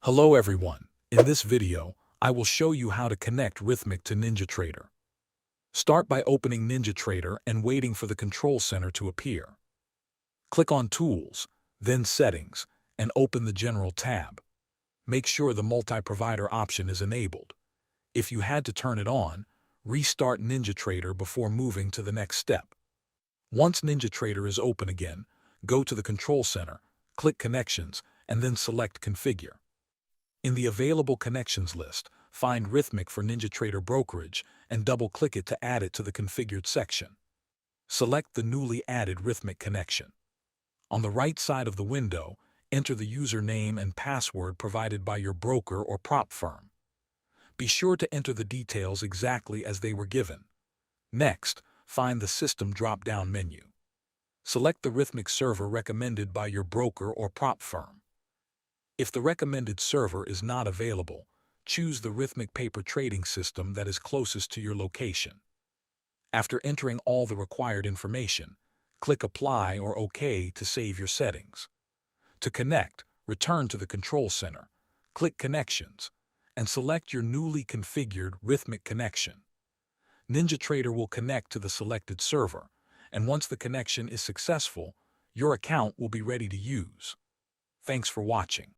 Hello everyone. In this video, I will show you how to connect Rithmic to NinjaTrader. Start by opening NinjaTrader and waiting for the control center to appear. Click on Tools, then Settings, and open the General tab. Make sure the multi-provider option is enabled. If you had to turn it on, restart NinjaTrader before moving to the next step. Once NinjaTrader is open again, go to the control center, click Connections, and then select Configure. In the Available Connections list, find Rithmic for NinjaTrader brokerage and double-click it to add it to the Configured section. Select the newly added Rithmic connection. On the right side of the window, enter the username and password provided by your broker or prop firm. Be sure to enter the details exactly as they were given. Next, find the System drop-down menu. Select the Rithmic server recommended by your broker or prop firm. If the recommended server is not available, choose the Rithmic paper trading system that is closest to your location. After entering all the required information, click Apply or OK to save your settings. To connect, return to the control center, click Connections, and select your newly configured Rithmic connection. NinjaTrader will connect to the selected server, and once the connection is successful, your account will be ready to use. Thanks for watching.